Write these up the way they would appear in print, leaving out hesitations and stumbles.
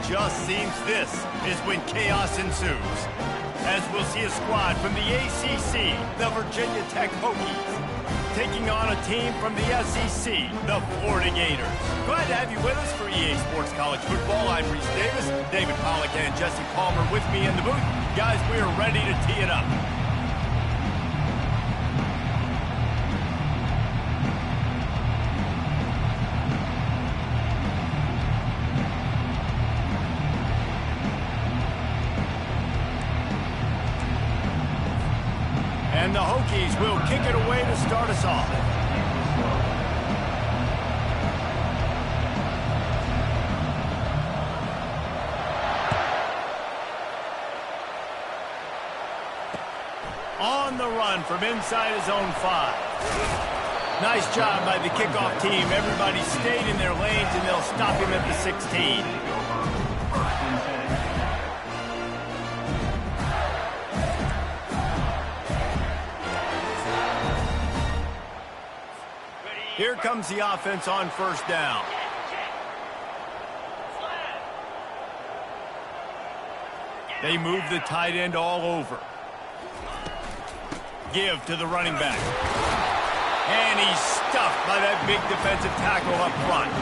just seems this is when chaos ensues. As we'll see a squad from the ACC, the Virginia Tech Hokies, taking on a team from the SEC, the Florida Gators. Glad to have you with us for EA Sports College Football. I'm Reese Davis, David Pollack and Jesse Palmer with me in the booth. Guys, we are ready to tee it up. And the Hokies will kick it away to start us off. On the run from inside his own 5. Nice job by the kickoff team. Everybody stayed in their lanes, and they'll stop him at the 16. Here comes the offense on first down. They move the tight end all over. Give to the running back. And he's stuffed by that big defensive tackle up front.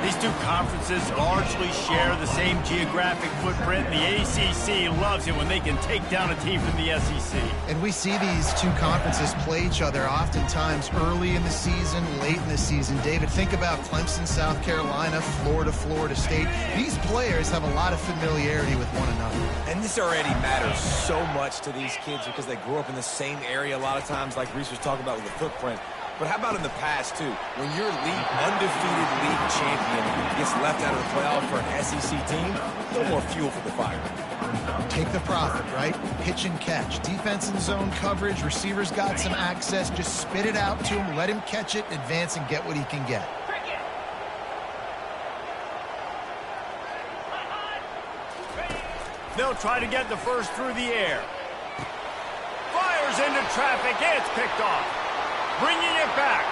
These two conferences largely share the same geographic footprint. The ACC loves it when they can take down a team from the SEC. And we see these two conferences play each other oftentimes early in the season, late in the season. David, think about Clemson, South Carolina, Florida, Florida State. These players have a lot of familiarity with one another. And this already matters so much to these kids because they grew up in the same area a lot of times, like Reese was talking about with the footprint. But how about in the past, too? When your undefeated league champion gets left out of the playoff for an SEC team, a little more fuel for the fire. Take the profit, right? Pitch and catch. Defense in zone coverage. Receivers got some access. Just spit it out to him. Let him catch it, advance, and get what he can get. They'll try to get the first through the air. Fires into traffic. It's picked off. Bringing it back.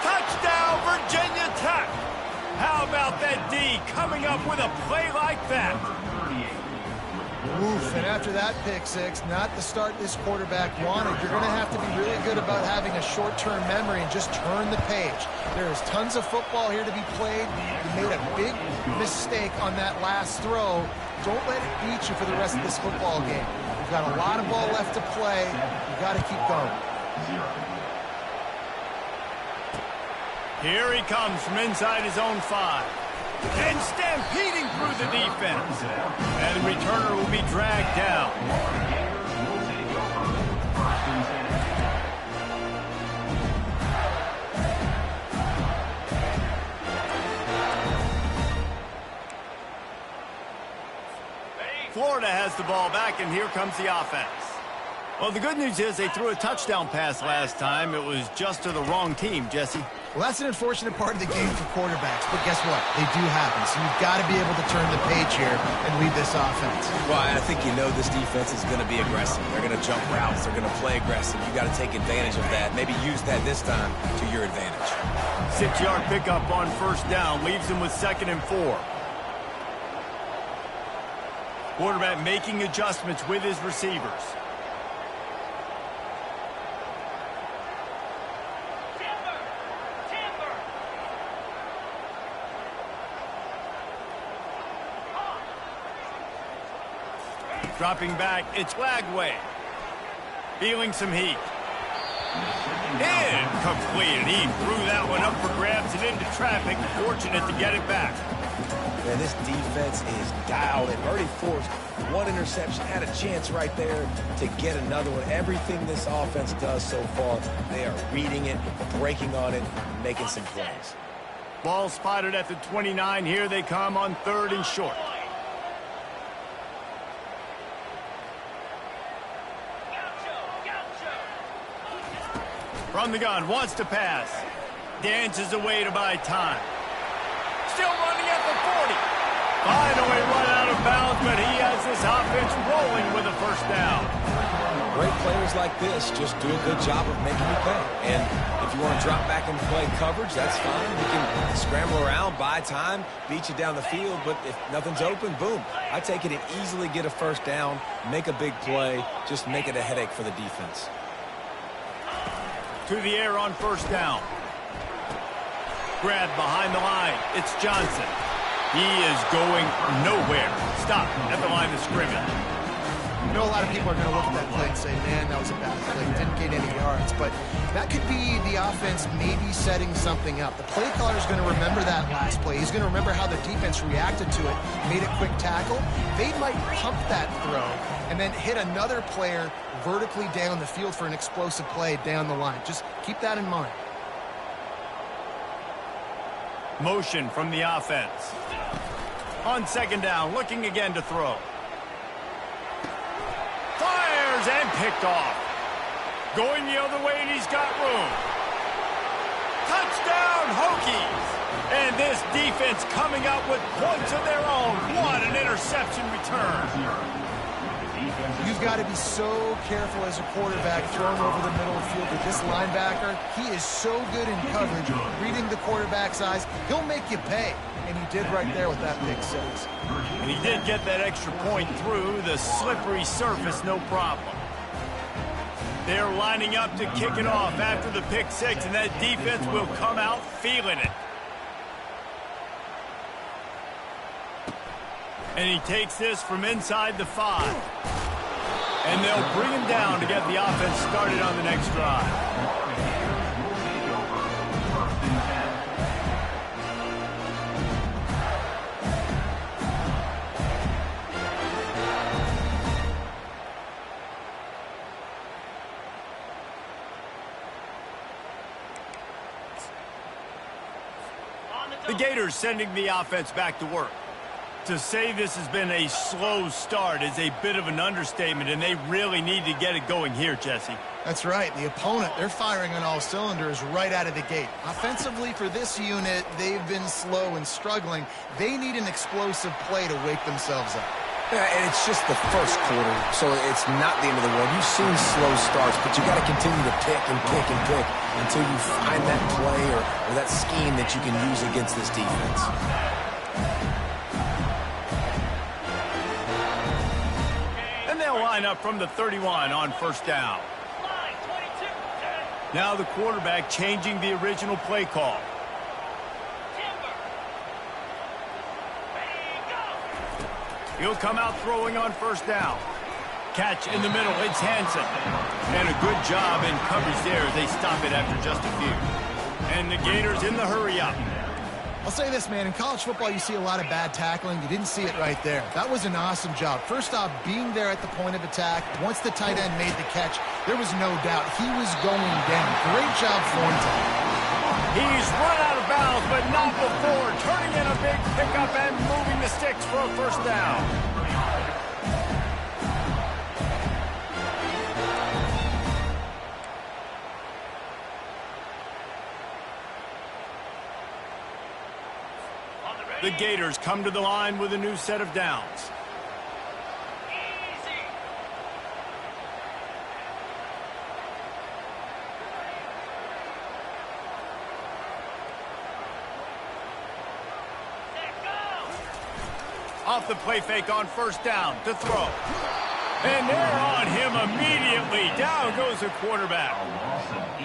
Touchdown, Virginia Tech. How about that D coming up with a play like that? Oof, and after that pick six, not the start this quarterback wanted. You're going to have to be really good about having a short-term memory and just turn the page. There is tons of football here to be played. You made a big mistake on that last throw. Don't let it beat you for the rest of this football game. You've got a lot of ball left to play. You've got to keep going. Here he comes from inside his own 5. And stampeding through the defense. And the returner will be dragged down. Florida has the ball back, and here comes the offense. Well, the good news is they threw a touchdown pass last time. It was just to the wrong team, Jesse. Well, that's an unfortunate part of the game for quarterbacks, but guess what? They do happen, so you've got to be able to turn the page here and lead this offense. Well, I think you know this defense is going to be aggressive. They're going to jump routes. They're going to play aggressive. You've got to take advantage of that. Maybe use that this time to your advantage. 6-yard pickup on first down leaves them with 2nd and 4. Quarterback making adjustments with his receivers. Dropping back, it's Lagway. Feeling some heat. Incomplete, and he threw that one up for grabs and into traffic. Fortunate to get it back. Man, this defense is dialed and already forced one interception. Had a chance right there to get another one. Everything this offense does so far, they are reading it, breaking on it, making some plays. Ball spotted at the 29. Here they come on 3rd and short. From the gun, wants to pass. Dances away to buy time. Still running at the 40. Finally run out of bounds, but he has this offense rolling with a first down. Great players like this just do a good job of making you pay. And if you want to drop back and play coverage, that's fine. We can scramble around, buy time, beat you down the field, but if nothing's open, boom. I take it and easily get a first down, make a big play, just make it a headache for the defense. To the air on first down. Grab behind the line. It's Johnson. He is going nowhere. Stop at the line of scrimmage. I know a lot of people are going to look at that play and say, man, that was a bad play. Didn't gain any yards. But that could be the offense maybe setting something up. The play caller is going to remember that last play. He's going to remember how the defense reacted to it, made a quick tackle. They might pump that throw and then hit another player vertically down the field for an explosive play down the line. Just keep that in mind. Motion from the offense. On second down, looking again to throw. Fires and picked off. Going the other way, and he's got room. Touchdown, Hokies! And this defense coming up with points of their own. What an interception return. You've got to be so careful as a quarterback throwing over the middle of the field with this linebacker. He is so good in coverage, reading the quarterback's eyes. He'll make you pay, and he did right there with that pick six. And he did get that extra point through the slippery surface, no problem. They're lining up to kick it off after the pick six, and that defense will come out feeling it. And he takes this from inside the 5. And they'll bring him down to get the offense started on the next drive. The Gators sending the offense back to work. To say this has been a slow start is a bit of an understatement, and they really need to get it going here, Jesse. That's right. The opponent, they're firing on all cylinders right out of the gate. Offensively for this unit, they've been slow and struggling. They need an explosive play to wake themselves up. Yeah, and it's just the first quarter, so it's not the end of the world. You've seen slow starts, but you got to continue to pick and pick and pick until you find that play or that scheme that you can use against this defense. They'll line up from the 31 on first down. Now the quarterback changing the original play call. He'll come out throwing on first down. Catch in the middle, it's Hansen. And a good job in coverage there as they stop it after just a few. And the Gators in the hurry up. I'll say this, man. In college football, you see a lot of bad tackling. You didn't see it right there. That was an awesome job. First off, being there at the point of attack. Once the tight end made the catch, there was no doubt he was going down. Great job Thornton. He's run out of bounds, but not before. Turning in a big pickup and moving the sticks for a first down. The Gators come to the line with a new set of downs. Off the play fake on first down to throw. And they're on him immediately. Down goes the quarterback.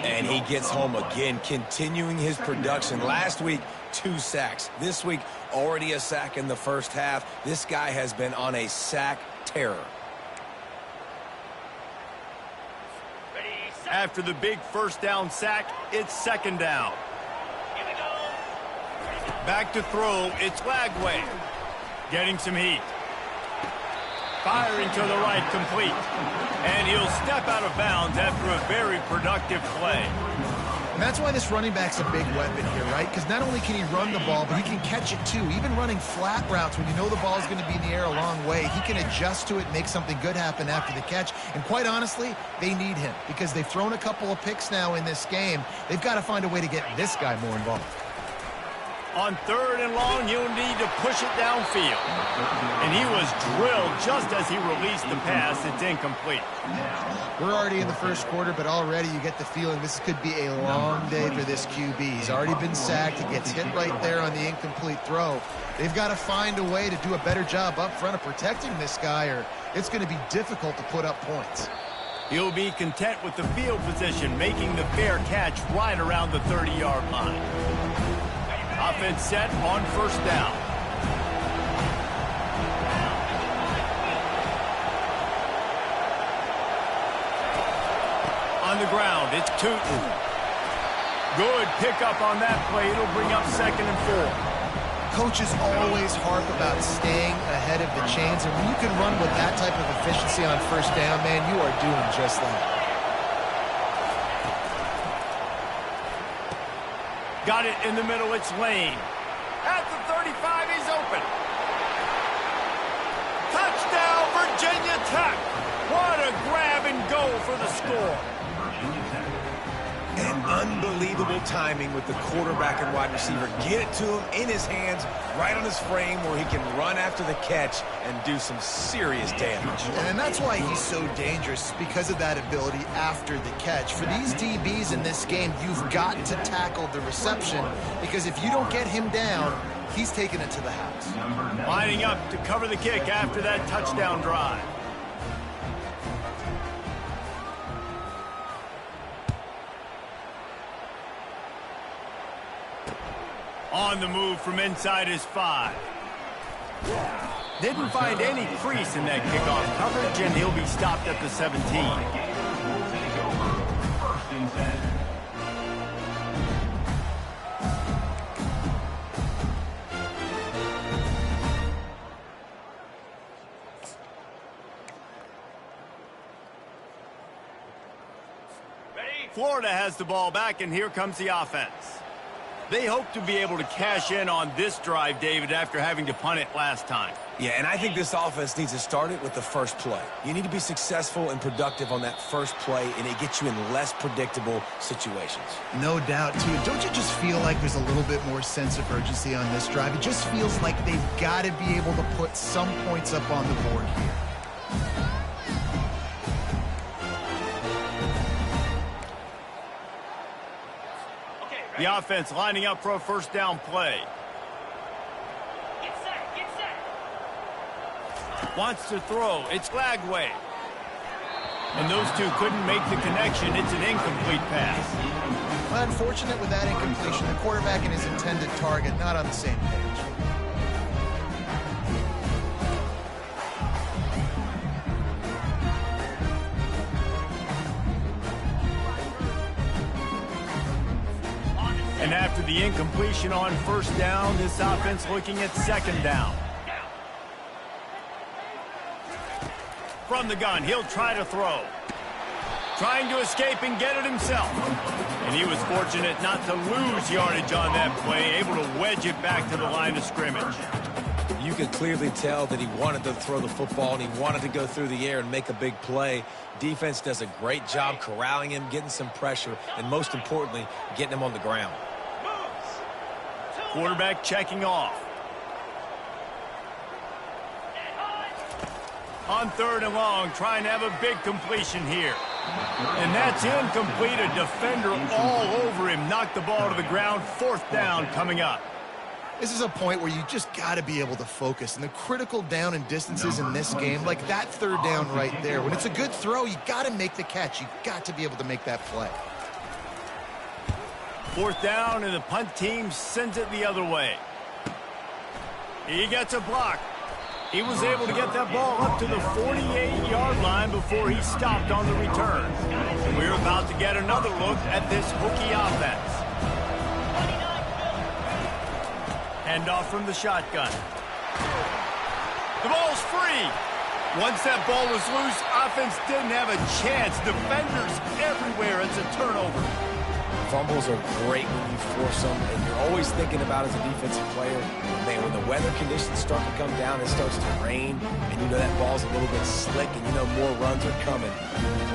And he gets home again, continuing his production. Last week, 2 sacks. This week, already a sack in the first half. This guy has been on a sack terror. After the big first down sack, it's second down. Back to throw, it's Lagway. Getting some heat. Firing to the right, complete. And he'll step out of bounds after a very productive play. And that's why this running back's a big weapon here, right? Because not only can he run the ball, but he can catch it too. Even running flat routes when you know the ball is going to be in the air a long way, he can adjust to it, make something good happen after the catch. And quite honestly, they need him because they've thrown a couple of picks now in this game. They've got to find a way to get this guy more involved. On 3rd and long, he'll need to push it downfield. And he was drilled just as he released the pass. It's incomplete. We're already in the first quarter, but already you get the feeling this could be a long day for this QB. He's already been sacked. He gets hit right there on the incomplete throw. They've got to find a way to do a better job up front of protecting this guy, or it's going to be difficult to put up points. He'll be content with the field position, making the fair catch right around the 30-yard line. Offense set on 1st down. On the ground, it's Tootin. Good pickup on that play. It'll bring up 2nd and 4. Coaches always harp about staying ahead of the chains, and when you can run with that type of efficiency on 1st down, man, you are doing just that. Got it in the middle, it's Lane. At the 35, he's open. Touchdown, Virginia Tech. What a grab and go for the score. And unbelievable timing with the quarterback and wide receiver. Get it to him in his hands, right on his frame where he can run after the catch and do some serious damage. And that's why he's so dangerous, because of that ability after the catch. For these DBs in this game, you've got to tackle the reception, because if you don't get him down, he's taking it to the house. Lining up to cover the kick after that touchdown drive. On the move from inside his 5. Didn't find any crease in that kickoff coverage, and he'll be stopped at the 17. Florida has the ball back, and here comes the offense. They hope to be able to cash in on this drive, David, after having to punt it last time. Yeah, and I think this offense needs to start it with the first play. You need to be successful and productive on that first play, and it gets you in less predictable situations. No doubt, too. Don't you just feel like there's a little bit more sense of urgency on this drive? It just feels like they've got to be able to put some points up on the board here. The offense lining up for a 1st down play. Get set. Wants to throw. It's Lagway. And those two couldn't make the connection. It's an incomplete pass. Well, unfortunate with that incompletion. The quarterback and his intended target not on the same page. And after the incompletion on 1st down, this offense looking at 2nd down. From the gun, he'll try to throw. Trying to escape and get it himself. And he was fortunate not to lose yardage on that play, able to wedge it back to the line of scrimmage. You could clearly tell that he wanted to throw the football and he wanted to go through the air and make a big play. Defense does a great job corralling him, getting some pressure, and most importantly, getting him on the ground. Quarterback checking off. On 3rd and long, trying to have a big completion here. And that's incomplete. A defender all over him. Knocked the ball to the ground. 4th down coming up. This is a point where you just got to be able to focus. And the critical down and distances in this game, like that 3rd down right there, when it's a good throw, you got to make the catch. You got to be able to make that play. 4th down, and the punt team sends it the other way. He gets a block. He was able to get that ball up to the 48-yard line before he stopped on the return. And we're about to get another look at this Hokie offense. Handoff from the shotgun. The ball's free. Once that ball was loose, offense didn't have a chance. Defenders everywhere. It's a turnover. Fumbles are great when you force them, and you're always thinking about as a defensive player, man, when the weather conditions start to come down, it starts to rain, and you know that ball's a little bit slick, and you know more runs are coming.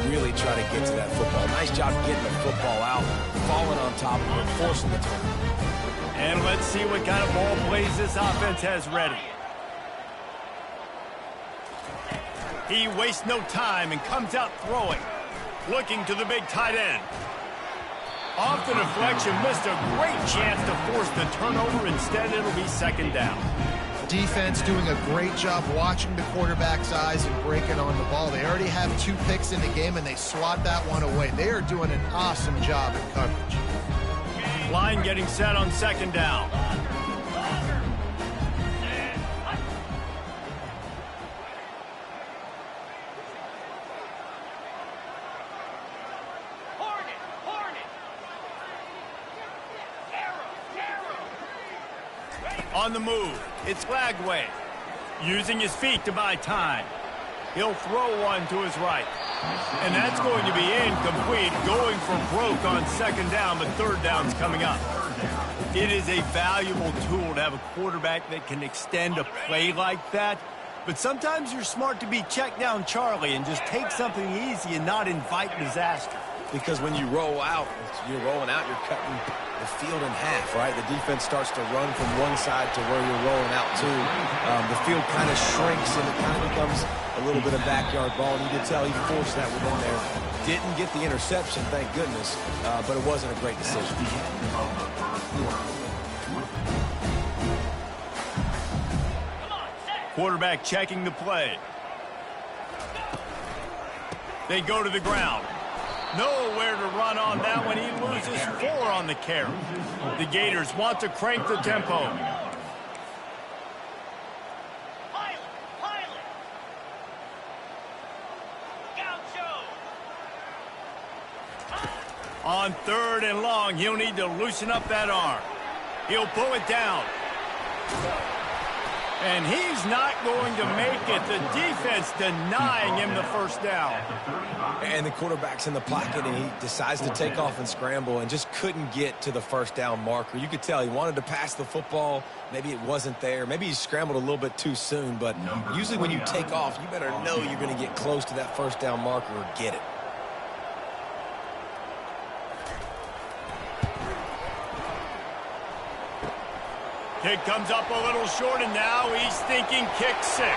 Really try to get to that football. Nice job getting the football out, falling on top of it, forcing the turnover. And let's see what kind of ball plays this offense has ready. He wastes no time and comes out throwing. Looking to the big tight end. Off the deflection, missed a great chance to force the turnover. Instead, it'll be second down. Defense doing a great job watching the quarterback's eyes and breaking on the ball. They already have 2 picks in the game, and they swat that one away. They are doing an awesome job in coverage. Line getting set on second down. On the move, it's Lagway. Using his feet to buy time. He'll throw one to his right. And that's going to be incomplete, going for broke on second down, but third down's coming up. It is a valuable tool to have a quarterback that can extend a play like that. But sometimes you're smart to be check down Charlie and just take something easy and not invite disaster. Because when you roll out, you're rolling out, you're cutting the field in half, right? The defense starts to run from one side to where you're rolling out to. The field kind of shrinks and it kind of becomes a little bit of backyard ball. And you can tell he forced that one in there. Didn't get the interception, thank goodness, but it wasn't a great decision. Quarterback checking the play. They go to the ground. Nowhere to run on that one. He loses 4 on the carry. The Gators want to crank the tempo. On 3rd and long, he'll need to loosen up that arm. He'll pull it down. And he's not going to make it. The defense denying him the first down. And the quarterback's in the pocket, and he decides to take off and scramble and just couldn't get to the first down marker. You could tell he wanted to pass the football. Maybe it wasn't there. Maybe he scrambled a little bit too soon. But usually when you take off, you better know you're going to get close to that first down marker or get it. Kick comes up a little short, and now he's thinking kick 6.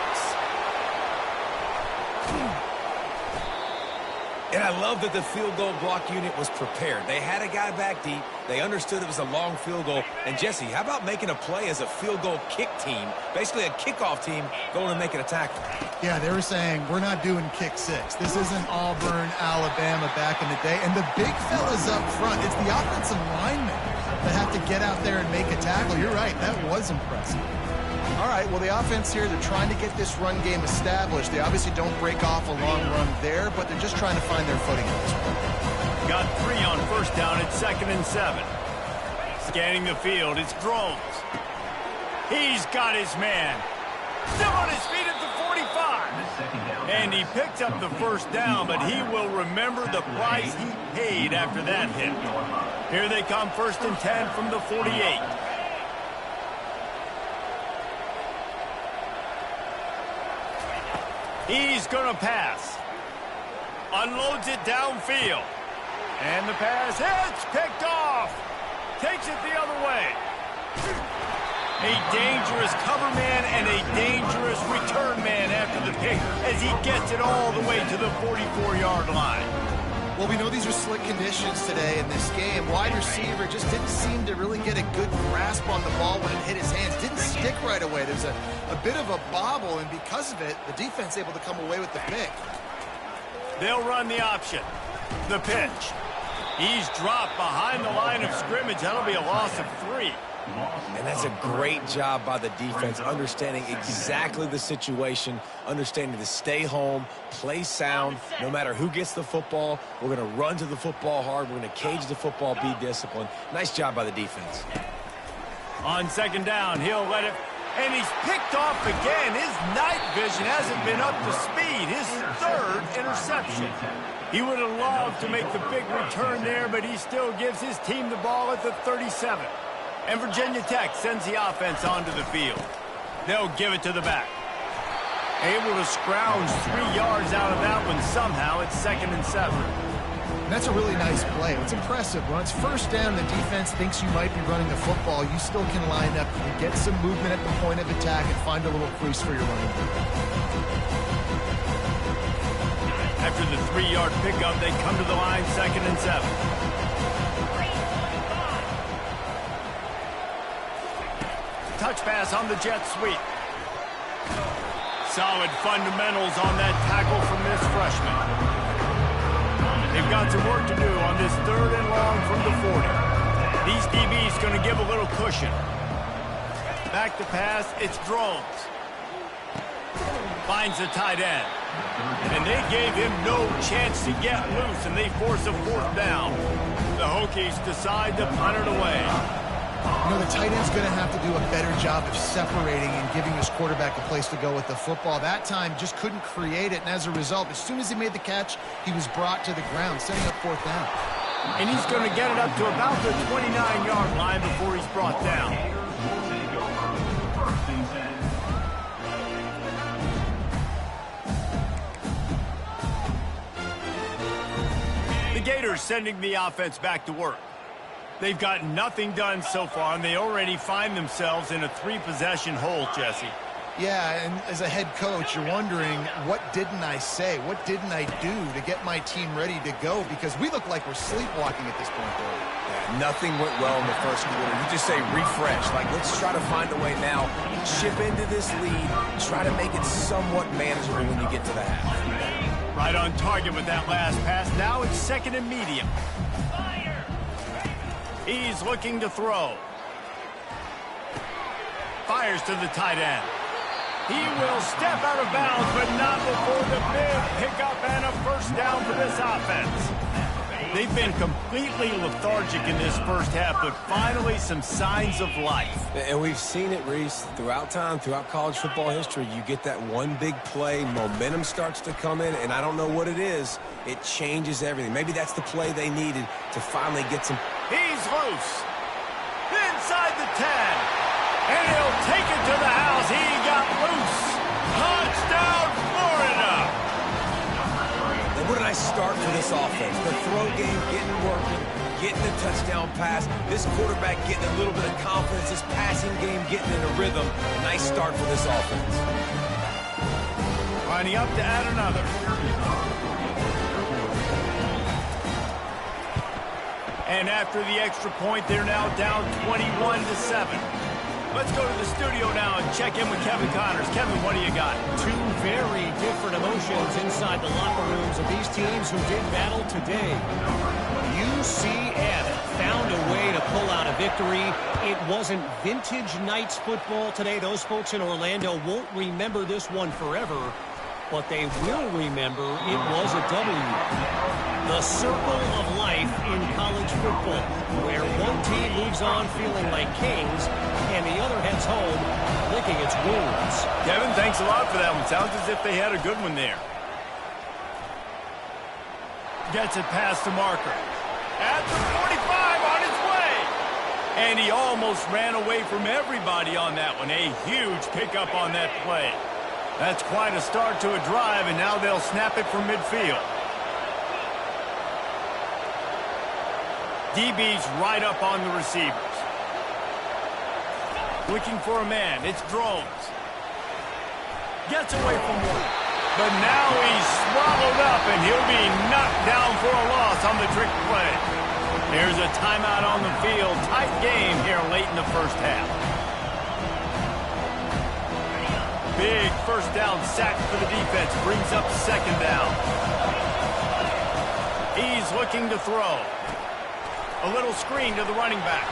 And I love that the field goal block unit was prepared. They had a guy back deep. They understood it was a long field goal. And, Jesse, how about making a play as a field goal kick team, basically a kickoff team, going and making a tackle? Yeah, they were saying, we're not doing kick 6. This isn't Auburn, Alabama back in the day. And the big fellas up front, it's the offensive linemen that have to get out there and make a tackle. You're right, that was impressive. All right, well, the offense here, they're trying to get this run game established. They obviously don't break off a long run there, but they're just trying to find their footing in this one. Got 3 on first down at 2nd and 7. Scanning the field, it's Drones. He's got his man. Still on his feet at the 45. And he picked up the first down, but he will remember the price he paid after that hit. Here they come, 1st and 10 from the 48. He's going to pass. Unloads it downfield. And the pass hits, picked off. Takes it the other way. A dangerous cover man and a dangerous return man after the pick as he gets it all the way to the 44-yard line. Well, we know these are slick conditions today in this game. Wide receiver just didn't seem to really get a good grasp on the ball when it hit his hands. Didn't stick right away. There's a bit of a bobble, and because of it, the defense able to come away with the pick. They'll run the option. The pitch. He's dropped behind the line of scrimmage. That'll be a loss of 3. And that's a great job by the defense, understanding exactly the situation, understanding to stay home, play sound, no matter who gets the football. We're going to run to the football hard. We're going to cage the football, be disciplined. Nice job by the defense. On 2nd down, he'll let it, and he's picked off again. His night vision hasn't been up to speed. His 3rd interception. He would have loved to make the big return there, but he still gives his team the ball at the 37. And Virginia Tech sends the offense onto the field. They'll give it to the back. Able to scrounge 3 yards out of that one somehow. It's 2nd and 7. And that's a really nice play. It's impressive. When it's first down, the defense thinks you might be running the football. You still can line up. You can get some movement at the point of attack and find a little crease for your running back. After the 3-yard pickup, they come to the line, 2nd and 7. Touch pass on the jet sweep. Solid fundamentals on that tackle from this freshman. They've got some work to do on this 3rd and long from the 40. These DBs going to give a little cushion. Back to pass, it's Drones. Finds the tight end. And they gave him no chance to get loose, and they force a 4th down. The Hokies decide to punt it away. You know, the tight end's going to have to do a better job of separating and giving his quarterback a place to go with the football. That time, just couldn't create it, and as a result, as soon as he made the catch, he was brought to the ground, setting up 4th down. And he's going to get it up to about the 29-yard line before he's brought down. The Gators sending the offense back to work. They've got nothing done so far, and they already find themselves in a 3-possession hole, Jesse. Yeah, and as a head coach, you're wondering, what didn't I say? What didn't I do to get my team ready to go? Because we look like we're sleepwalking at this point, though. Yeah, nothing went well in the first quarter. You just say refresh. Like, let's try to find a way now. Chip into this lead. Try to make it somewhat manageable when you get to the half. Right on target with that last pass. Now it's 2nd and medium. He's looking to throw. Fires to the tight end. He will step out of bounds, but not before the big pickup and a 1st down for this offense. They've been completely lethargic in this first half, but finally some signs of life. And we've seen it, Reese, throughout time, throughout college football history. You get that one big play, momentum starts to come in, and I don't know what it is. It changes everything. Maybe that's the play they needed to finally get some. He's loose. Inside the 10. And he'll take it to the house. He got loose. Touchdown, Florida. And what did I start for this offense? The throw game getting working, getting the touchdown pass. This quarterback getting a little bit of confidence. This passing game getting in a rhythm. Nice start for this offense. Lining up to add another. And after the extra point, they're now down 21-7. Let's go to the studio now and check in with Kevin Connors. Kevin, what do you got? 2 very different emotions inside the locker rooms of these teams who did battle today. UCF found a way to pull out a victory. It wasn't vintage Knights football today. Those folks in Orlando won't remember this one forever, but they will remember it was a W. The circle of life in college football, where one team moves on feeling like kings, and the other heads home licking its wounds. Kevin, thanks a lot for that one. Sounds as if they had a good one there. Gets it past the marker. At the 45 on his way. And he almost ran away from everybody on that one. A huge pickup on that play. That's quite a start to a drive, and now they'll snap it from midfield. DB's right up on the receivers. Looking for a man. It's Drones. Gets away from one. But now he's swallowed up, and he'll be knocked down for a loss on the trick play. There's a timeout on the field. Tight game here late in the first half. Big 1st down sack for the defense. Brings up 2nd down. He's looking to throw. A little screen to the running back.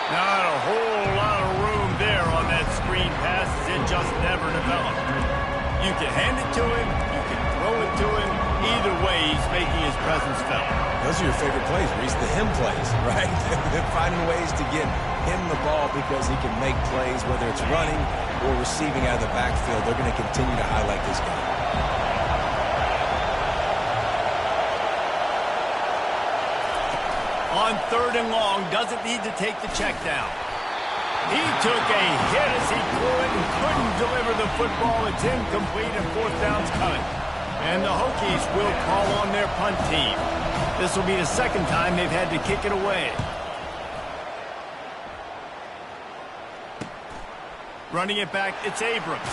Not a whole lot of room there on that screen pass, as it just never developed. You can hand it to him, you can throw it to him. Either way, he's making his presence felt. Those are your favorite plays, Reese, the him plays, right? They're finding ways to get him the ball because he can make plays, whether it's running or receiving out of the backfield. They're going to continue to highlight this guy. On 3rd and long, doesn't need to take the check down. He took a hit as he threw it and couldn't deliver the football. It's incomplete and 4th down's coming. And the Hokies will call on their punt team. This will be the second time they've had to kick it away. Running it back, it's Abrams.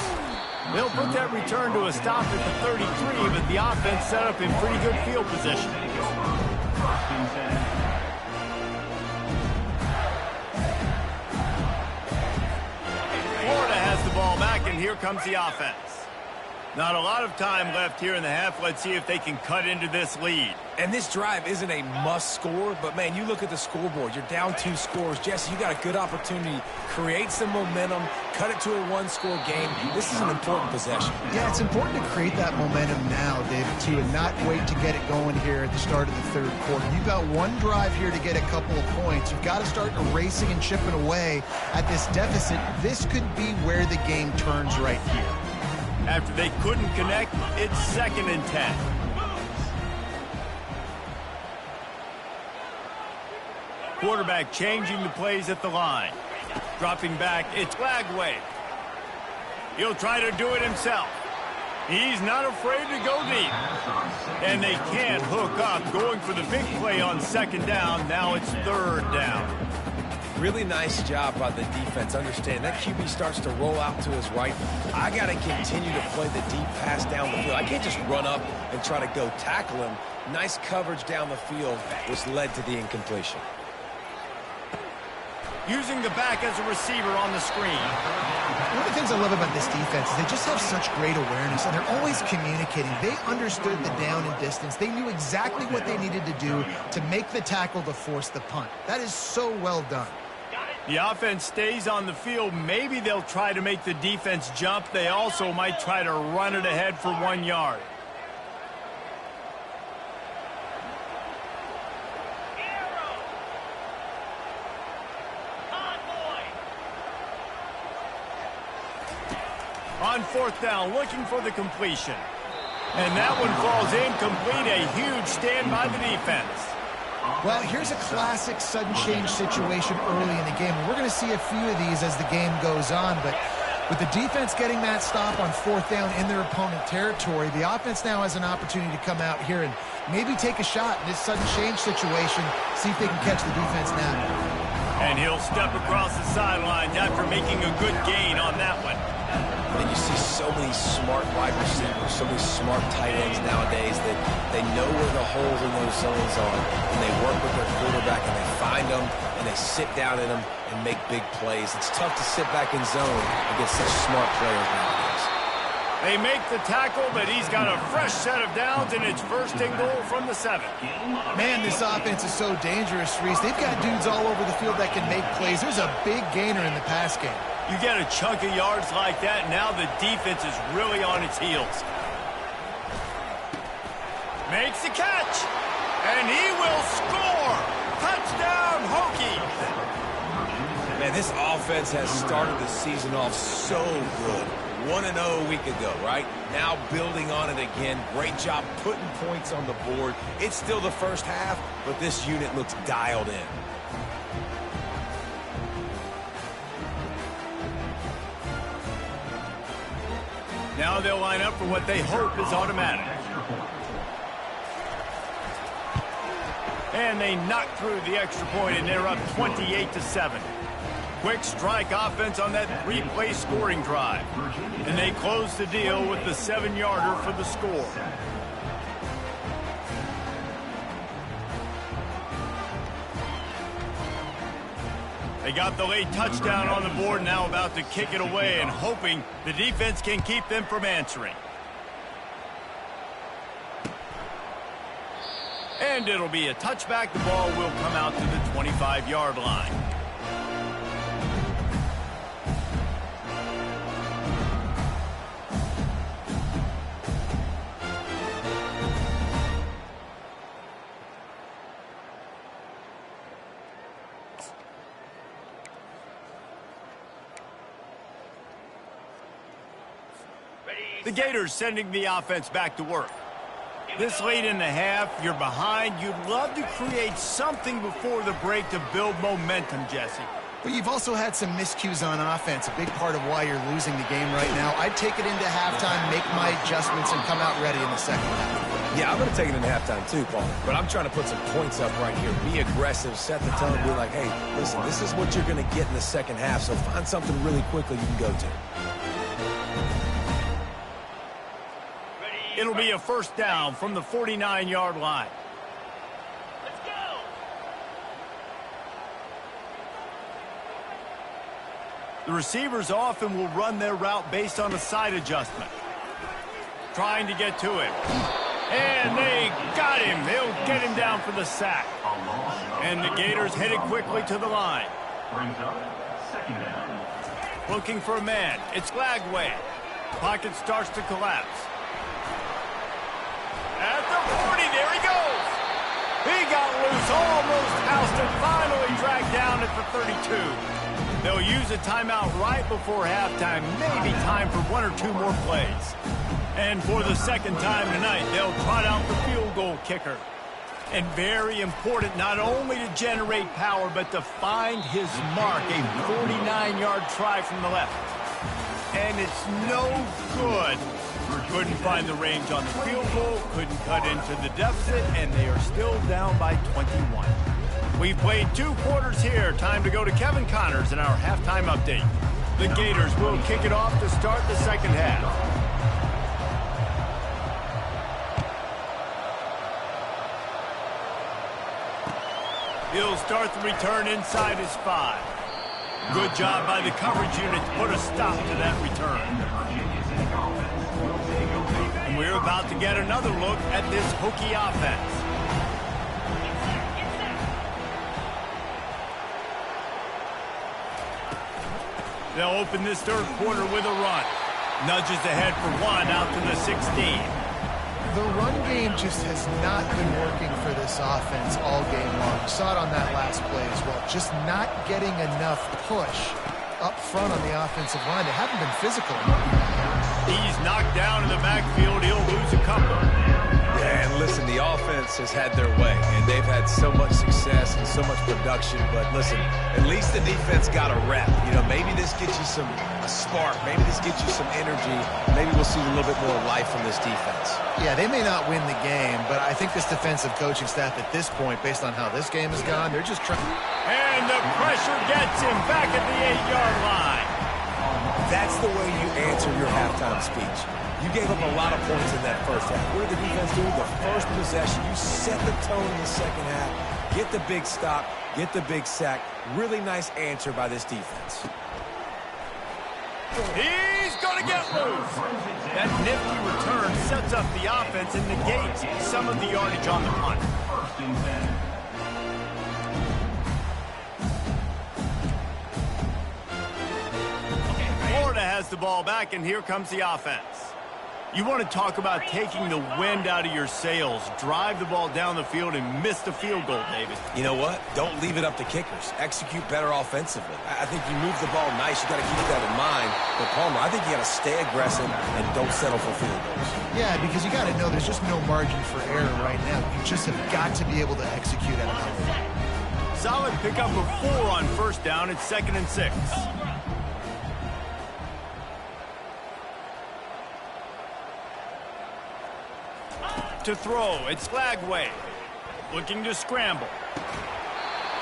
They'll put that return to a stop at the 33, but the offense set up in pretty good field position. Florida has the ball back, and here comes the offense. Not a lot of time left here in the half. Let's see if they can cut into this lead. And this drive isn't a must score, but, man, you look at the scoreboard. You're down 2 scores. Jesse, you got a good opportunity. Create some momentum. Cut it to a 1-score game. This is an important possession. Yeah, it's important to create that momentum now, David, too, and not wait to get it going here at the start of the third quarter. You've got one drive here to get a couple of points. You've got to start erasing and chipping away at this deficit. This could be where the game turns right here. After they couldn't connect, it's 2nd and 10. Quarterback changing the plays at the line. Dropping back, it's Lagway. He'll try to do it himself. He's not afraid to go deep. And they can't hook up, going for the big play on 2nd down. Now it's 3rd down. Really nice job by the defense. Understand that QB starts to roll out to his right. I got to continue to play the deep pass down the field. I can't just run up and try to go tackle him. Nice coverage down the field, which led to the incompletion. Using the back as a receiver on the screen. One of the things I love about this defense is they just have such great awareness, and they're always communicating. They understood the down and distance. They knew exactly what they needed to do to make the tackle to force the punt. That is so well done. The offense stays on the field. Maybe they'll try to make the defense jump. They also might try to run it ahead for 1 yard. On 4th down, looking for the completion. And that one falls incomplete. A huge stand by the defense. Well, here's a classic sudden change situation early in the game. We're going to see a few of these as the game goes on, but with the defense getting that stop on 4th down in their opponent territory, the offense now has an opportunity to come out here and maybe take a shot in this sudden change situation, see if they can catch the defense now. And he'll step across the sidelines after making a good gain on that one. And you see so many smart wide receivers, so many smart tight ends nowadays that they know where the holes in those zones are, and they work with their quarterback, and they find them, and they sit down in them and make big plays. It's tough to sit back in zone against such smart players nowadays. They make the tackle, but he's got a fresh set of downs, and it's 1st and goal from the 7. Man, this offense is so dangerous, Reese. They've got dudes all over the field that can make plays. There's a big gainer in the pass game. You get a chunk of yards like that, now the defense is really on its heels. Makes the catch, and he will score! Touchdown, Hokies! Man, this offense has started the season off so good. 1-0 a week ago, right? Now building on it again. Great job putting points on the board. It's still the first half, but this unit looks dialed in. Now they'll line up for what they hope is automatic. And they knock through the extra point, and they're up 28-7. Quick strike offense on that 3-play scoring drive. And they close the deal with the 7-yarder for the score. They got the late touchdown on the board, now about to kick it away and hoping the defense can keep them from answering. And it'll be a touchback. The ball will come out to the 25-yard line. The Gators sending the offense back to work. This late in the half, you're behind. You'd love to create something before the break to build momentum, Jesse. But you've also had some miscues on offense, a big part of why you're losing the game right now. I'd take it into halftime, make my adjustments, and come out ready in the second half. Yeah, I'm going to take it in halftime too, Paul. But I'm trying to put some points up right here. Be aggressive, set the tone, be like, hey, listen, this is what you're going to get in the second half, so find something really quickly you can go to. It'll be a first down from the 49-yard line. Let's go. The receivers often will run their route based on a side adjustment. Trying to get to him. And they got him. They'll get him down for the sack. And the Gators headed quickly to the line. Brings up second down. Looking for a man. It's Glagway. Pocket starts to collapse. At the 40, there he goes. He got loose, almost housed and finally dragged down at the 32. They'll use a timeout right before halftime, maybe time for one or two more plays. And for the second time tonight, they'll trot out the field goal kicker. And very important not only to generate power, but to find his mark, a 49-yard try from the left. And it's no good. Couldn't find the range on the field goal, couldn't cut into the deficit, and they are still down by 21. We've played 2 quarters here. Time to go to Kevin Connors in our halftime update. The Gators will kick it off to start the second half. He'll start the return inside his 5. Good job by the coverage unit to put a stop to that return. And we're about to get another look at this Hokie offense. They'll open this third quarter with a run. Nudges ahead for 1 out to the 16. The run game just has not been working for this offense all game long. You saw it on that last play as well. Just not getting enough push up front on the offensive line. They haven't been physical enough. He's knocked down in the backfield. He'll lose a couple. Yeah, and listen, the offense has had their way, and they've had so much success and so much production. But listen, at least the defense got a rep. You know, maybe this gets you a spark. Maybe this gets you some energy. Maybe we'll see a little bit more life from this defense. Yeah, they may not win the game, but I think this defensive coaching staff at this point, based on how this game has gone, they're just trying. And the pressure gets him back at the 8-yard line. That's the way you answer your halftime speech. You gave up a lot of points in that first half. What did the defense do? The first possession, you set the tone in the second half. Get the big stop, get the big sack. Really nice answer by this defense. He's going to get loose. That nifty return sets up the offense and negates some of the yardage on the punt. First and 10. Florida has the ball back, and here comes the offense. You want to talk about taking the wind out of your sails. Drive the ball down the field and miss the field goal, David. You know what? Don't leave it up to kickers. Execute better offensively. I think you move the ball nice. You got to keep that in mind. But, Palmer, I think you got to stay aggressive and don't settle for field goals. Yeah, because you got to know there's just no margin for error right now. You just have got to be able to execute at a high level. Solid pickup of 4 on first down. It's 2nd and 6. To throw, it's Glagway. Looking to scramble.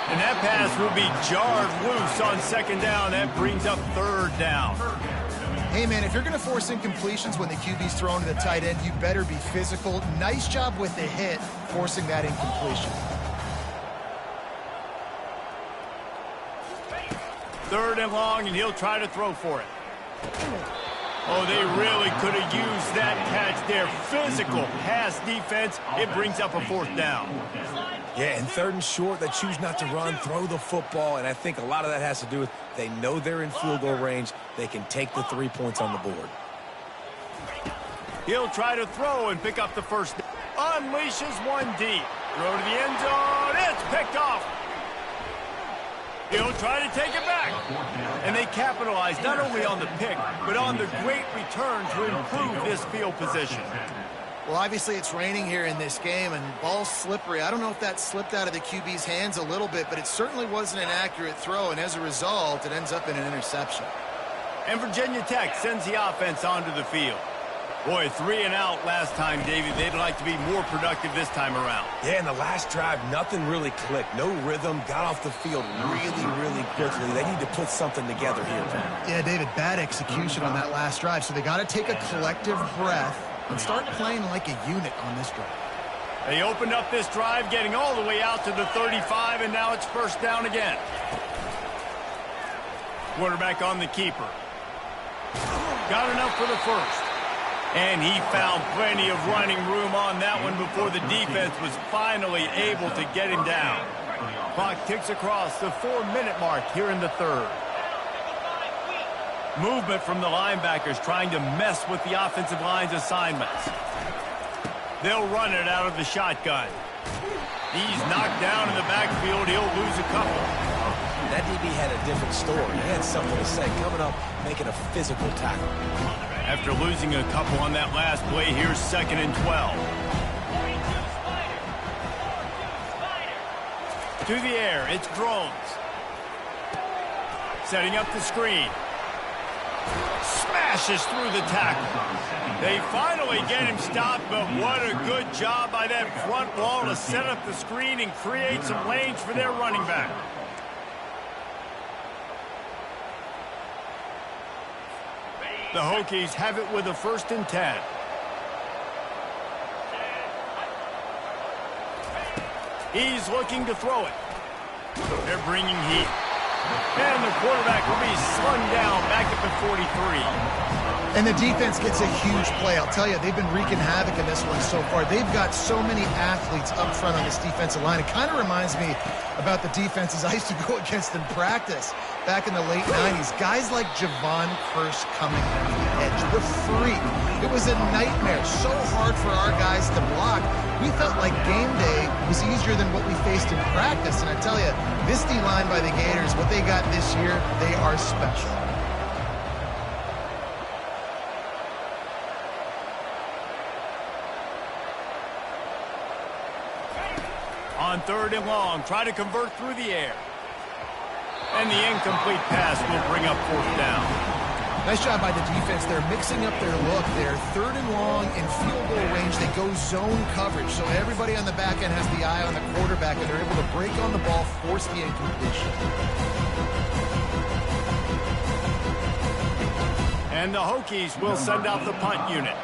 And that pass will be jarred loose on 2nd down. That brings up 3rd down. Hey, man, if you're going to force incompletions when the QB's thrown to the tight end, you better be physical. Nice job with the hit, forcing that incompletion. 3rd and long, and he'll try to throw for it. Oh, they really could have used that catch there. Physical pass defense. It brings up a 4th down. Yeah, and 3rd and short, they choose not to run, throw the football, and I think a lot of that has to do with they know they're in field goal range. They can take the 3 points on the board. He'll try to throw and pick up the 1st. Unleashes one deep. Throw to the end zone. It's picked off. He'll try to take it back. And they capitalize not only on the pick, but on the great return to improve this field position. Well, obviously it's raining here in this game, and ball's slippery. I don't know if that slipped out of the QB's hands a little bit, but it certainly wasn't an accurate throw, and as a result, it ends up in an interception. And Virginia Tech sends the offense onto the field. Boy, 3 and out last time, David. They'd like to be more productive this time around. Yeah, in the last drive, nothing really clicked. No rhythm, got off the field really quickly. They need to put something together here, Tom. Yeah, David, bad execution on that last drive. So they got to take a collective breath and start playing like a unit on this drive. They opened up this drive, getting all the way out to the 35, and now it's first down again. Quarterback on the keeper. Got enough for the first. And he found plenty of running room on that one before the defense was finally able to get him down. Clock ticks across the 4-minute mark here in the third. Movement from the linebackers trying to mess with the offensive line's assignments. They'll run it out of the shotgun. He's knocked down in the backfield. He'll lose a couple. That DB had a different story. He had something to say. Coming up, making a physical tackle. After losing a couple on that last play, here's 2nd and 12. To the air, it's Drones. Setting up the screen. Smashes through the tackle. They finally get him stopped, but what a good job by that front wall to set up the screen and create some lanes for their running back. The Hokies have it with a 1st and 10. He's looking to throw it. They're bringing heat. And the quarterback will be slung down back at the 43. And the defense gets a huge play. I'll tell you, they've been wreaking havoc in this one so far. They've got so many athletes up front on this defensive line. It kind of reminds me about the defenses I used to go against in practice back in the late 90s. Guys like Javon Curse coming on the edge, the freak. It was a nightmare. So hard for our guys to block. We felt like game day was easier than what we faced in practice. And I tell you, this D-line by the Gators, what they got this year, they are special. On 3rd and long, try to convert through the air. And the incomplete pass will bring up 4th down. Nice job by the defense. They're mixing up their look. They're 3rd and long in field goal range. They go zone coverage. So everybody on the back end has the eye on the quarterback, and they're able to break on the ball, force the incompletion. And the Hokies will send out the punt unit.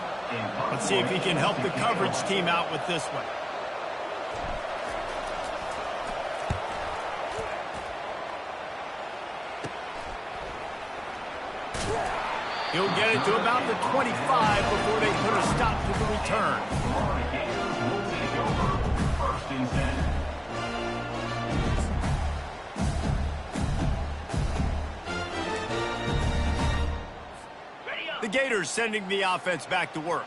Let's see if he can help the coverage team out with this one. He'll get it to about the 25 before they put a stop to the return. The Gators sending the offense back to work.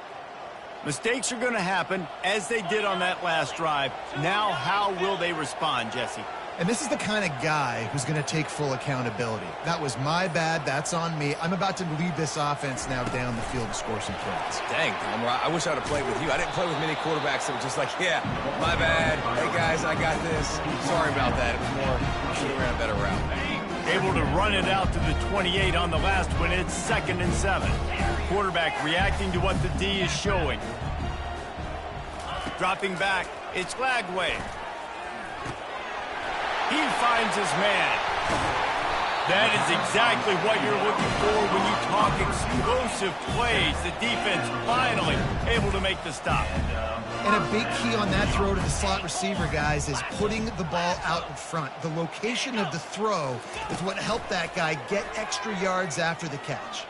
Mistakes are going to happen, as they did on that last drive. Now, how will they respond, Jesse? And this is the kind of guy who's going to take full accountability. That was my bad. That's on me. I'm about to lead this offense now down the field to score some points. Dang, Tom, I wish I would have played with you. I didn't play with many quarterbacks that were just like, yeah, my bad. Hey, guys, I got this. Sorry about that. It was more, I should have ran a better route. Able to run it out to the 28 on the last one. It's 2nd and 7. Quarterback reacting to what the D is showing. Dropping back. It's Lagway. He finds his man. That is exactly what you're looking for when you talk explosive plays. The defense finally able to make the stop. And a big key on that throw to the slot receiver, guys, is putting the ball out in front. The location of the throw is what helped that guy get extra yards after the catch.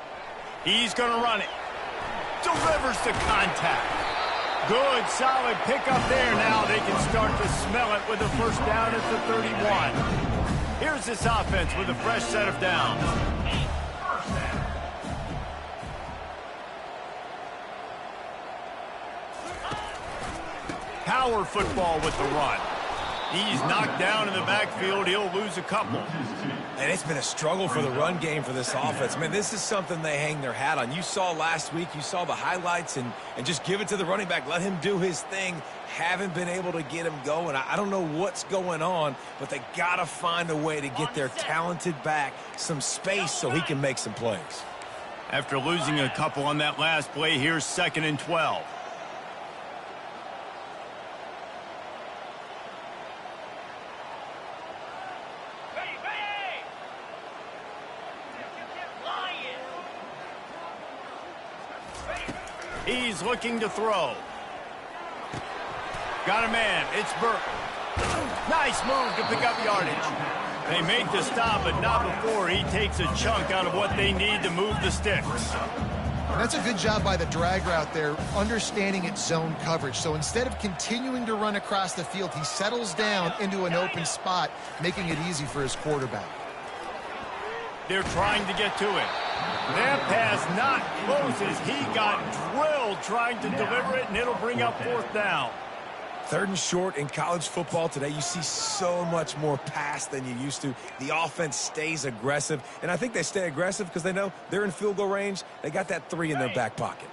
He's going to run it. Delivers the contact. Good, solid pickup there. Now they can start to smell it with a 1st down at the 31. Here's this offense with a fresh set of downs. Power football with the run. He's knocked down in the backfield. He'll lose a couple. And it's been a struggle for the run game for this offense. Man, this is something they hang their hat on. You saw last week, you saw the highlights, and just give it to the running back. Let him do his thing. Haven't been able to get him going. I don't know what's going on, but they got to find a way to get their talented back some space so he can make some plays. After losing a couple on that last play, here's 2nd and 12. He's looking to throw. Got a man. It's Burke. Nice move to pick up yardage. They make the stop, but not before he takes a chunk out of what they need to move the sticks. That's a good job by the drag route there, understanding its zone coverage. So instead of continuing to run across the field, he settles down into an open spot, making it easy for his quarterback. They're trying to get to it. That pass not close as he got drilled trying to deliver it, and it'll bring up 4th down. 3rd and short in college football today. You see so much more pass than you used to. The offense stays aggressive, and I think they stay aggressive because they know they're in field goal range. They got that 3 in their back pocket.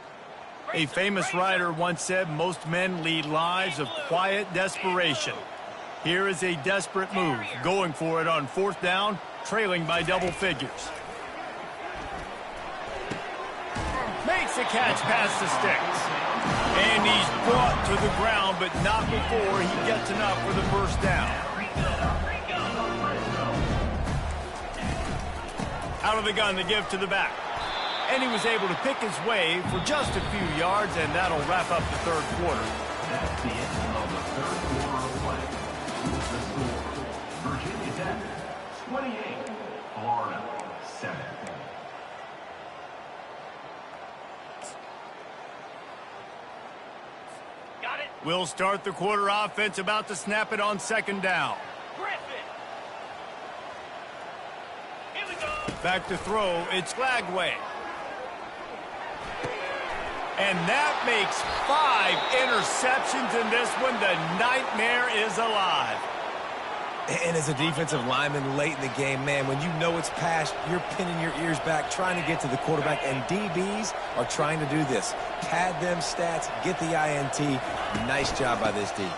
A famous writer once said, most men lead lives of quiet desperation. Here is a desperate move, going for it on 4th down, trailing by double figures. Makes a catch past the sticks. And he's brought to the ground, but not before he gets enough for the 1st down. Out of the gun, the give to the back. And he was able to pick his way for just a few yards, and that'll wrap up the 3rd quarter. That's the end of the 3rd quarter of play. The score, Virginia Tech 28, Florida 7. We'll start the quarter offense, about to snap it on 2nd down. Here we go. Back to throw, it's Lagway. And that makes 5 interceptions in this one. The nightmare is alive. And as a defensive lineman late in the game, man, when you know it's past, you're pinning your ears back, trying to get to the quarterback, and DBs are trying to do this. Pad them stats, get the INT. Nice job by this D. And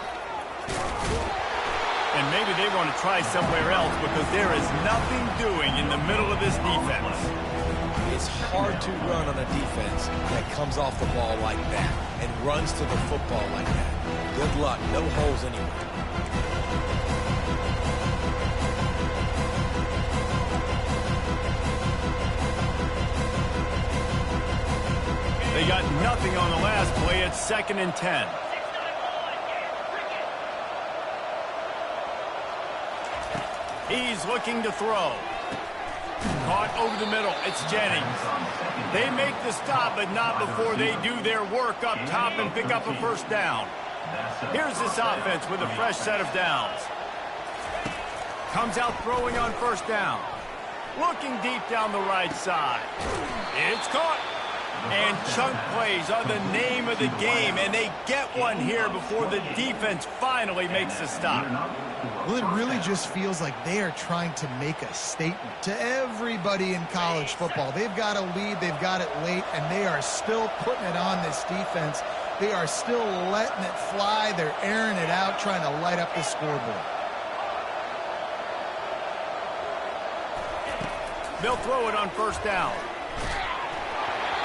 maybe they want to try somewhere else because there is nothing doing in the middle of this defense. It's hard to run on a defense that comes off the ball like that and runs to the football like that. Good luck. No holes anywhere. They got nothing on the last play. It's 2nd and 10. He's looking to throw. Caught over the middle. It's Jennings. They make the stop, but not before they do their work up top and pick up a 1st down. Here's this offense with a fresh set of downs. Comes out throwing on 1st down. Looking deep down the right side. It's caught. And chunk plays are the name of the game, and they get one here before the defense finally makes the stop. Well, it really just feels like they are trying to make a statement to everybody in college football. They've got a lead, they've got it late, and they are still putting it on this defense. They are still letting it fly. They're airing it out, trying to light up the scoreboard. They'll throw it on 1st down.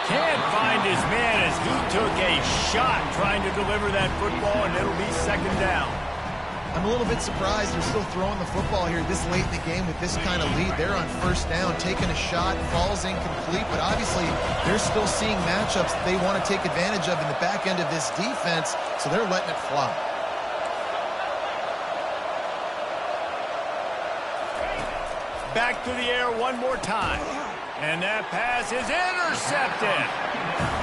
Can't find his man as he took a shot trying to deliver that football, and it'll be 2nd down. I'm a little bit surprised they're still throwing the football here this late in the game with this kind of lead. They're on 1st down, taking a shot, falls incomplete, but obviously they're still seeing matchups that they want to take advantage of in the back end of this defense, so they're letting it fly. Back to the air one more time. And that pass is intercepted.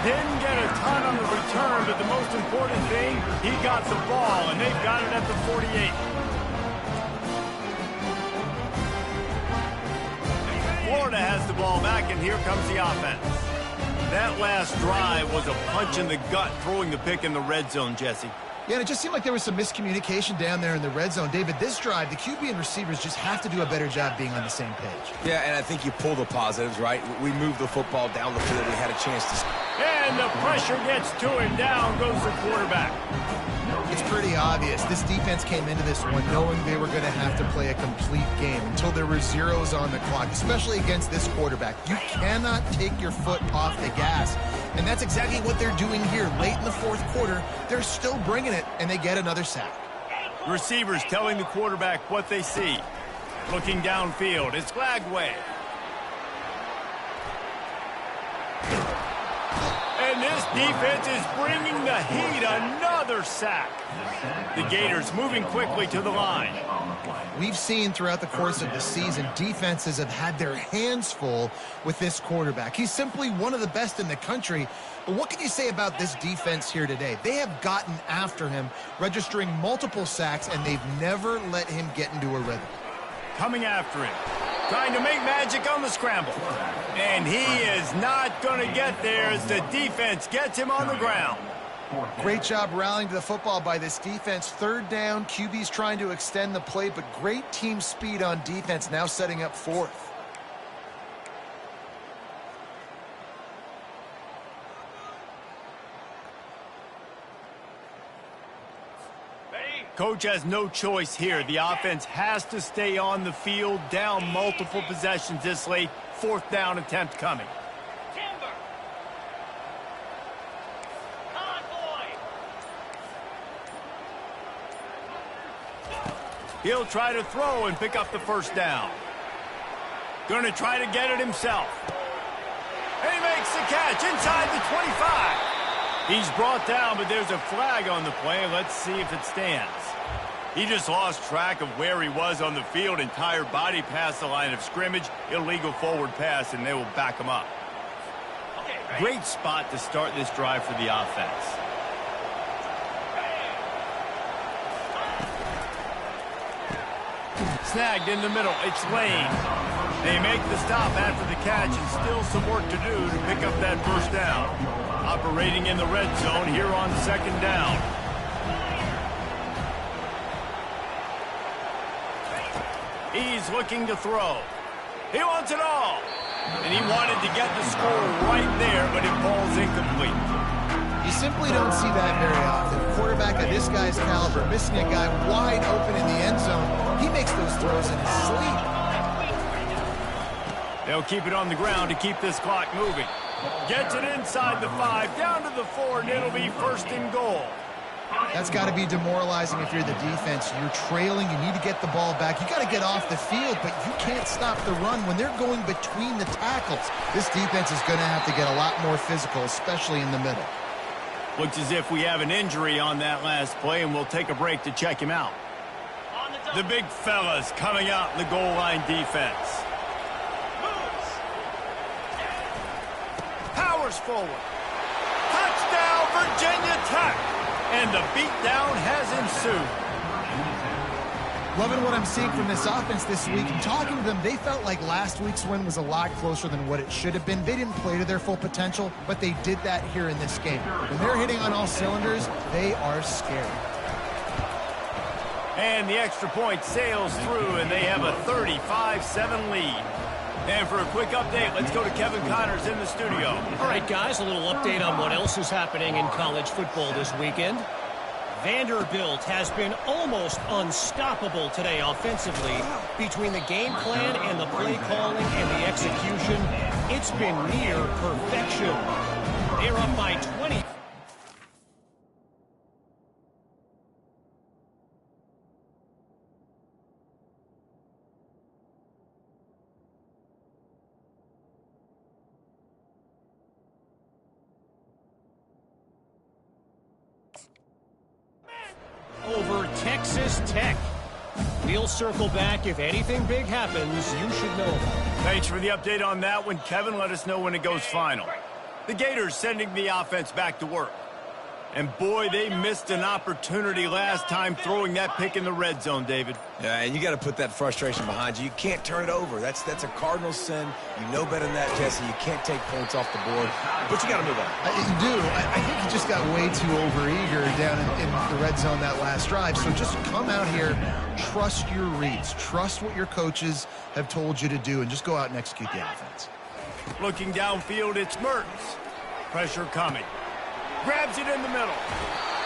Didn't get a ton on the return, but the most important thing, he got the ball, and they've got it at the 48. Florida has the ball back, and here comes the offense. That last drive was a punch in the gut, throwing the pick in the red zone, Jesse. Yeah, and it just seemed like there was some miscommunication down there in the red zone. David, this drive, the QB and receivers just have to do a better job being on the same page. Yeah, and I think you pull the positives, right? We moved the football down the field. We had a chance to... And the pressure gets to him. Down goes the quarterback. It's pretty obvious. This defense came into this one knowing they were going to have to play a complete game until there were zeros on the clock, especially against this quarterback. You cannot take your foot off the gas, and that's exactly what they're doing here. Late in the fourth quarter, they're still bringing it, and they get another sack. The receivers telling the quarterback what they see. Looking downfield, it's Glagway. And this defense is bringing the heat. Another sack. The Gators moving quickly to the line. We've seen throughout the course of the season, defenses have had their hands full with this quarterback. He's simply one of the best in the country. But what can you say about this defense here today? They have gotten after him, registering multiple sacks, and they've never let him get into a rhythm. Coming after him. Trying to make magic on the scramble. And he is not going to get there as the defense gets him on the ground. Great job rallying to the football by this defense. Third down, QB's trying to extend the play, but great team speed on defense, now setting up fourth. Coach has no choice here. The offense has to stay on the field, down multiple possessions this late. Fourth down attempt coming. Timber. Convoy. He'll try to throw and pick up the first down. Going to try to get it himself. And he makes the catch inside the 25. He's brought down, but there's a flag on the play. Let's see if it stands. He just lost track of where he was on the field. Entire body past the line of scrimmage. Illegal forward pass, and they will back him up. Okay, right. Great spot to start this drive for the offense. Snagged in the middle. It's Lane. They make the stop after the catch, and still some work to do to pick up that first down. Operating in the red zone here on second down. He's looking to throw. He wants it all. And he wanted to get the score right there, but it falls incomplete. You simply don't see that very often. A quarterback of this guy's caliber missing a guy wide open in the end zone. He makes those throws in his sleep. They'll keep it on the ground to keep this clock moving. Gets it inside the 5, down to the 4, and it'll be first and goal. That's got to be demoralizing if you're the defense. You're trailing. You need to get the ball back. You got to get off the field, but you can't stop the run when they're going between the tackles. This defense is going to have to get a lot more physical, especially in the middle. Looks as if we have an injury on that last play, and we'll take a break to check him out. The big fella's coming out in the goal line defense. Powers forward. Touchdown, Virginia Tech. And the beatdown has ensued. Loving what I'm seeing from this offense this week. And talking to them, they felt like last week's win was a lot closer than what it should have been. They didn't play to their full potential, but they did that here in this game. When they're hitting on all cylinders, they are scary. And the extra point sails through, and they have a 35-7 lead. And for a quick update, let's go to Kevin Connors in the studio. All right, guys, a little update on what else is happening in college football this weekend. Vanderbilt has been almost unstoppable today offensively. Between the game plan and the play calling and the execution, it's been near perfection. They're up by 20. Over Texas Tech. We'll circle back. If anything big happens, you should know. Thanks for the update on that one, Kevin. Let us know when it goes final. The Gators sending the offense back to work. And boy, they missed an opportunity last time throwing that pick in the red zone, David. Yeah, and you got to put that frustration behind you. You can't turn it over. That's a cardinal sin. You know better than that, Jesse. You can't take points off the board, but you got to move on. You do. I think he just got way too overeager down in the red zone that last drive. So just come out here, trust your reads, trust what your coaches have told you to do, and just go out and execute the offense. Looking downfield, it's Mertens. Pressure coming. Grabs it in the middle.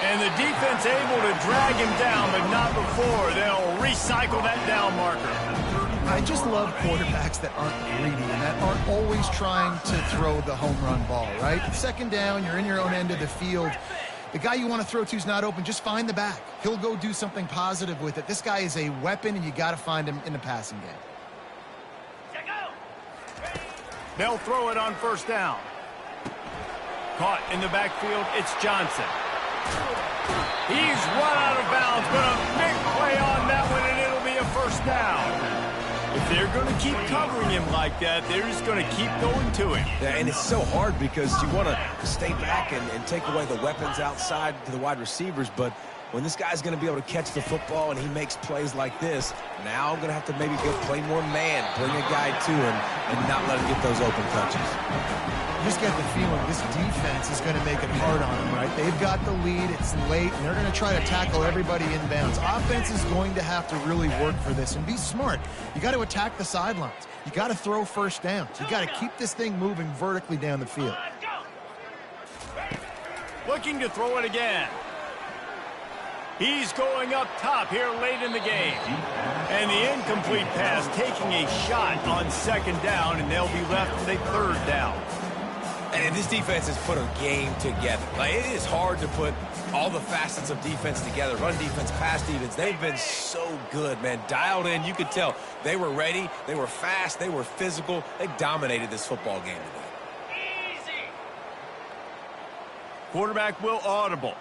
And the defense able to drag him down, but not before. They'll recycle that down marker. I just love quarterbacks that aren't greedy and that aren't always trying to throw the home run ball, right? Second down, you're in your own end of the field. The guy you want to throw to is not open. Just find the back. He'll go do something positive with it. This guy is a weapon, and you got to find him in the passing game. They'll throw it on first down. Caught in the backfield, it's Johnson. He's run out of bounds, but a big play on that one, and it'll be a first down. If they're going to keep covering him like that, they're just going to keep going to him. Yeah, and it's so hard because you want to stay back and take away the weapons outside to the wide receivers, but when this guy's going to be able to catch the football and he makes plays like this, now I'm going to have to maybe go play more man, bring a guy to him, and not let him get those open touches. You just get the feeling this defense is going to make it hard on them, right? They've got the lead, it's late, and they're going to try to tackle everybody inbounds. Offense is going to have to really work for this and be smart. You got to attack the sidelines. You got to throw first downs. You got to keep this thing moving vertically down the field. Looking to throw it again. He's going up top here late in the game. And the incomplete pass taking a shot on second down, and they'll be left with a third down. And this defense has put a game together. Like, it is hard to put all the facets of defense together. Run defense, pass defense. They've been so good, man. Dialed in. You could tell they were ready. They were fast. They were physical. They dominated this football game today. Easy. Quarterback will audible.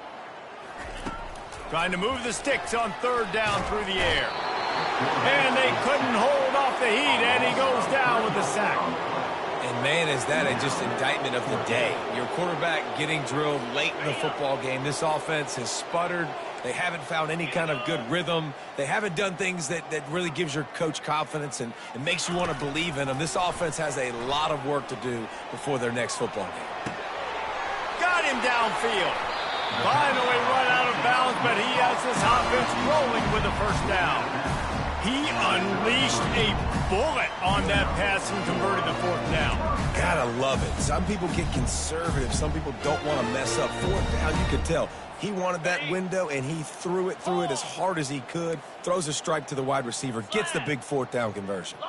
Trying to move the sticks on third down through the air. And they couldn't hold off the heat, and he goes down with the sack. And, man, is that just indictment of the day. Your quarterback getting drilled late in the football game. This offense has sputtered. They haven't found any kind of good rhythm. They haven't done things that really gives your coach confidence and makes you want to believe in them. This offense has a lot of work to do before their next football game. Got him downfield. Finally run out of bounds, but he has this offense rolling with a first down. He unleashed a bullet on that pass and converted the fourth down. Gotta love it. Some people get conservative. Some people don't want to mess up. Fourth down, you could tell. He wanted that window, and he threw it as hard as he could. Throws a strike to the wide receiver. Gets the big fourth down conversion.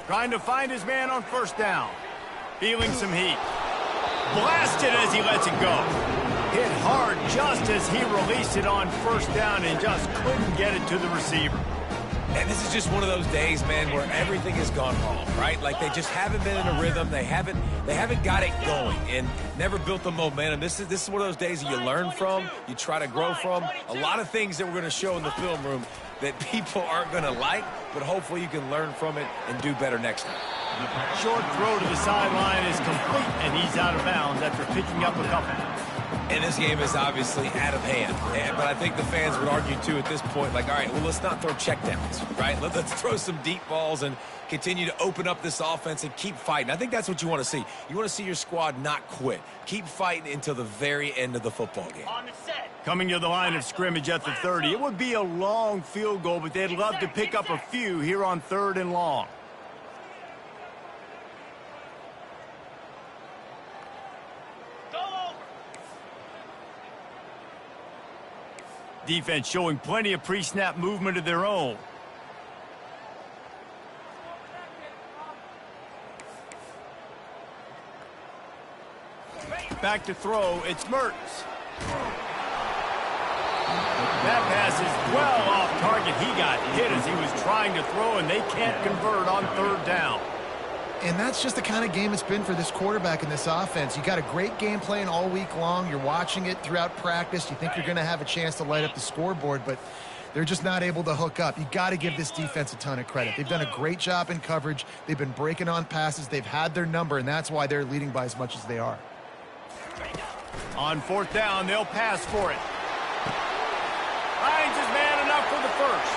Trying to find his man on first down. Feeling some heat. Blasted as he lets it go. Hit hard just as he released it on first down and just couldn't get it to the receiver. And this is just one of those days, man, where everything has gone wrong, right? Like they just haven't been in a rhythm. They haven't got it going and never built the momentum. This is one of those days that you learn from, you try to grow from. A lot of things that we're going to show in the film room that people aren't going to like, but hopefully you can learn from it and do better next time. Short throw to the sideline is complete, and he's out of bounds after picking up a couple. And this game is obviously out of hand. But I think the fans would argue, too, at this point, like, all right, well, let's not throw checkdowns, right? Let's throw some deep balls and continue to open up this offense and keep fighting. I think that's what you want to see. You want to see your squad not quit. Keep fighting until the very end of the football game. On the set. Coming to the line of scrimmage at the 30. It would be a long field goal, but they'd love to pick up a few here on 3rd and long. Defense showing plenty of pre-snap movement of their own. Back to throw, it's Mertz. That pass is well off target. He got hit as he was trying to throw, and they can't convert on 3rd down. And that's just the kind of game it's been for this quarterback in this offense. You got a great game plan all week long. You're watching it throughout practice. You think you're going to have a chance to light up the scoreboard, but they're just not able to hook up. You got to give this defense a ton of credit. They've done a great job in coverage. They've been breaking on passes. They've had their number, and that's why they're leading by as much as they are. On 4th down, they'll pass for it. Finds his man enough for the first.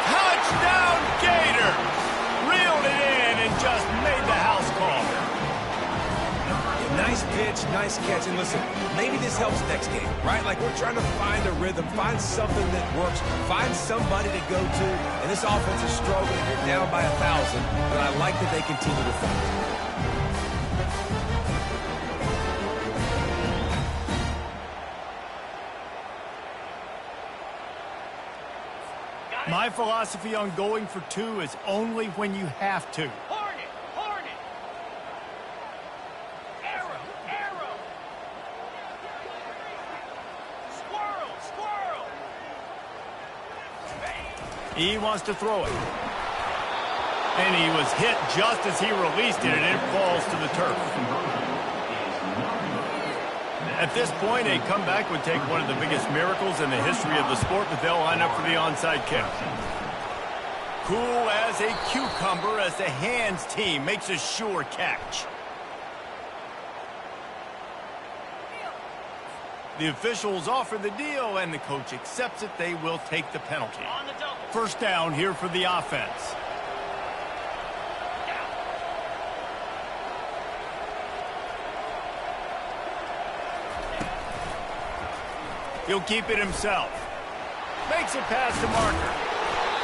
Touchdown, Gators! Reeled it in and just made the house call. Nice pitch, nice catch. And listen, maybe this helps next game, right? Like we're trying to find a rhythm, find something that works, find somebody to go to. And this offense is struggling. You're down by 1,000, but I like that they continue to fight. My philosophy on going for 2 is only when you have to. Hornet, Hornet. Arrow, Arrow. Squirrel, Squirrel. He wants to throw it. And he was hit just as he released it, and it falls to the turf. At this point, a comeback would take one of the biggest miracles in the history of the sport, but they'll line up for the onside kick. Cool as a cucumber as the hands team makes a sure catch. The officials offer the deal, and the coach accepts it. They will take the penalty. On the double. First down here for the offense. He'll keep it himself. Makes it past the marker.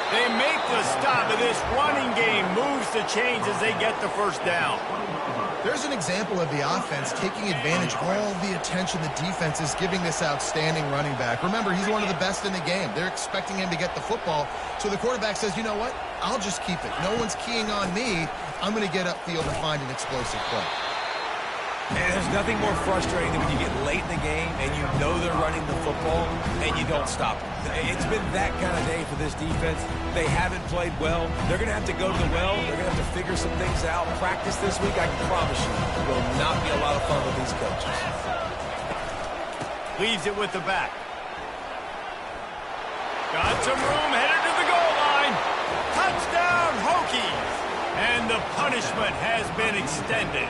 They make the stop, and this running game moves the chains as they get the first down. There's an example of the offense taking advantage of all the attention the defense is giving this outstanding running back. Remember, he's one of the best in the game. They're expecting him to get the football. So the quarterback says, you know what? I'll just keep it. No one's keying on me. I'm going to get upfield and find an explosive play. And there's nothing more frustrating than when you get late in the game and you know they're running the football and you don't stop them. It's been that kind of day for this defense. They haven't played well. They're going to have to go to the well. They're going to have to figure some things out. Practice this week, I can promise you, will not be a lot of fun with these coaches. Leaves it with the back. Got some room, headed to the goal line. Touchdown, Hokies! And the punishment has been extended.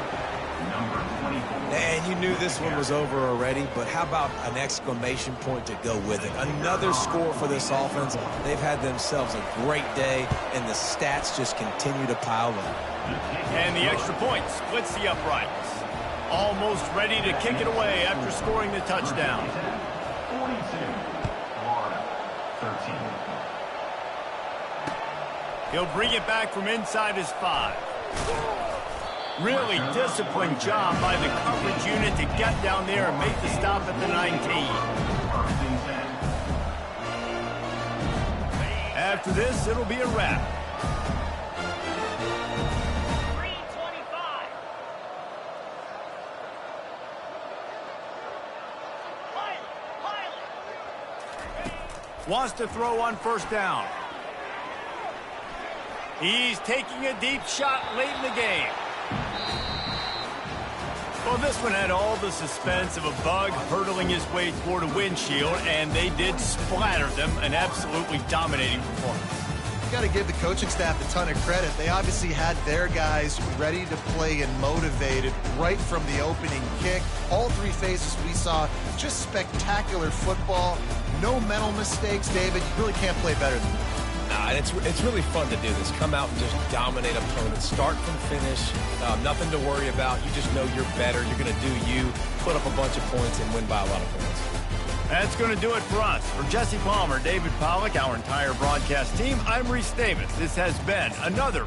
And you knew this one was over already, but how about an exclamation point to go with it? Another score for this offense. They've had themselves a great day, and the stats just continue to pile up. And the extra point splits the uprights. Almost ready to kick it away after scoring the touchdown. 42, Florida, 13. He'll bring it back from inside his 5. Really disciplined job by the coverage unit to get down there and make the stop at the 19. After this, it'll be a wrap. 325. Pilot. Wants to throw on first down. He's taking a deep shot late in the game. Well, this one had all the suspense of a bug hurtling his way toward a windshield, and they did splatter them. An absolutely dominating performance. You got to give the coaching staff a ton of credit. They obviously had their guys ready to play and motivated right from the opening kick. All 3 phases we saw, just spectacular football. No mental mistakes, David. You really can't play better than that. Nah, it's really fun to do this. Come out and just dominate opponents. Start from finish. Nothing to worry about. You just know you're better. You're going to do you, put up a bunch of points, and win by a lot of points. That's going to do it for us. For Jesse Palmer, David Pollack, our entire broadcast team, I'm Reese Davis. This has been another